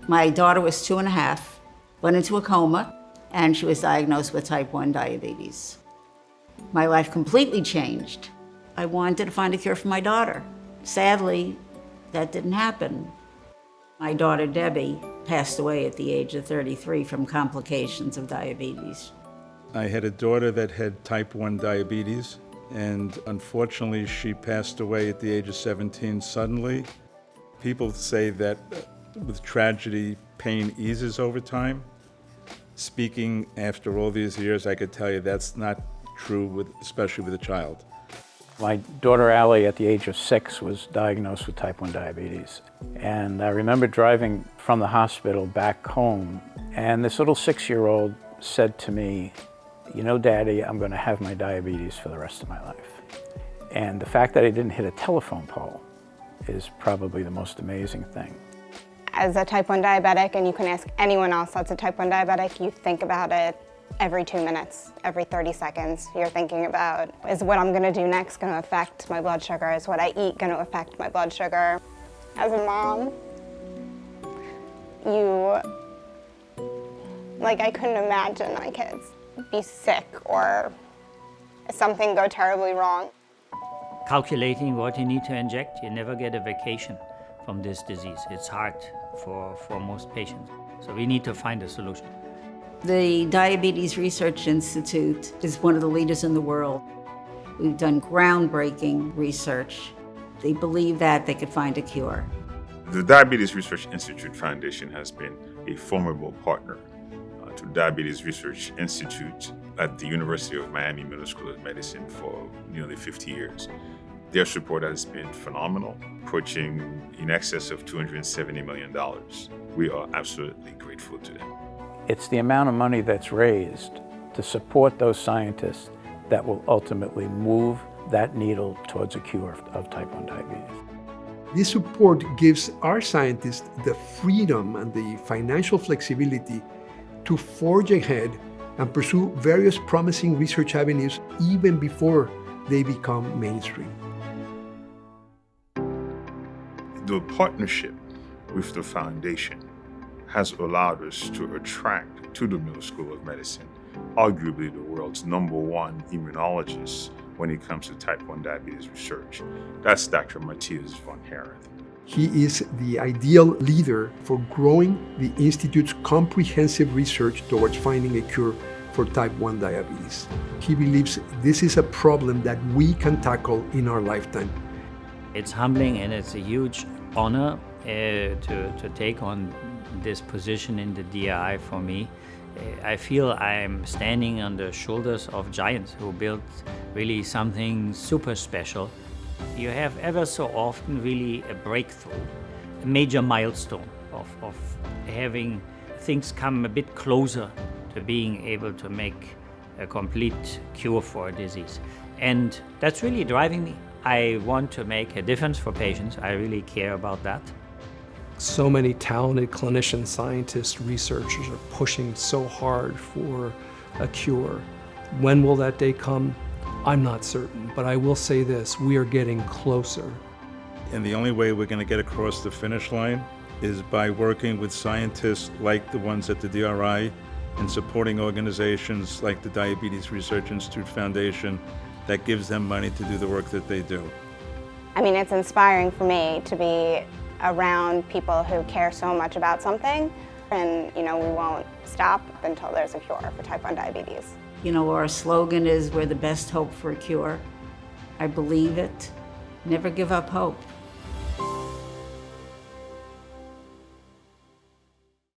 My daughter was 2.5, went into a coma, and she was diagnosed with type 1 diabetes. My life completely changed. I wanted to find a cure for my daughter. Sadly, that didn't happen. My daughter, Debbie, passed away at the age of 33 from complications of diabetes. I had a daughter that had type 1 diabetes, and unfortunately she passed away at the age of 17 suddenly. People say that with tragedy, pain eases over time. Speaking after all these years, I could tell you that's not true, especially with a child. My daughter Allie, at the age of 6, was diagnosed with type 1 diabetes. And I remember driving from the hospital back home, and this little 6-year-old said to me, "You know, Daddy, I'm going to have my diabetes for the rest of my life." And the fact that I didn't hit a telephone pole is probably the most amazing thing. As a type 1 diabetic, and you can ask anyone else that's a type 1 diabetic, you think about it every 2 minutes, every 30 seconds. You're thinking about, is what I'm gonna do next gonna affect my blood sugar? Is what I eat gonna affect my blood sugar? As a mom, I couldn't imagine my kids be sick or something go terribly wrong. Calculating what you need to inject, you never get a vacation from this disease. It's hard for most patients. So we need to find a solution. The Diabetes Research Institute is one of the leaders in the world. We've done groundbreaking research. They believe that they could find a cure. The Diabetes Research Institute Foundation has been a formidable partner to Diabetes Research Institute at the University of Miami Middle School of Medicine for nearly 50 years. Their support has been phenomenal, approaching in excess of $270 million. We are absolutely grateful to them. It's the amount of money that's raised to support those scientists that will ultimately move that needle towards a cure of type 1 diabetes. This support gives our scientists the freedom and the financial flexibility to forge ahead and pursue various promising research avenues even before they become mainstream. The partnership with the foundation has allowed us to attract to the Miller School of Medicine arguably the world's #1 immunologist when it comes to type 1 diabetes research. That's Dr. Matthias von Herath. He is the ideal leader for growing the Institute's comprehensive research towards finding a cure for type 1 diabetes. He believes this is a problem that we can tackle in our lifetime. It's humbling and it's a huge honor to take on this position in the DRI for me. I feel I'm standing on the shoulders of giants who built really something super special. You have ever so often really a breakthrough, a major milestone of having things come a bit closer to being able to make a complete cure for a disease. And that's really driving me. I want to make a difference for patients. I really care about that. So many talented clinicians, scientists, researchers are pushing so hard for a cure. When will that day come? I'm not certain, but I will say this, we are getting closer. And the only way we're going to get across the finish line is by working with scientists like the ones at the DRI and supporting organizations like the Diabetes Research Institute Foundation that gives them money to do the work that they do. I mean, it's inspiring for me to be around people who care so much about something, and we won't stop until there's a cure for type 1 diabetes. Our slogan is, we're the best hope for a cure. I believe it. Never give up hope.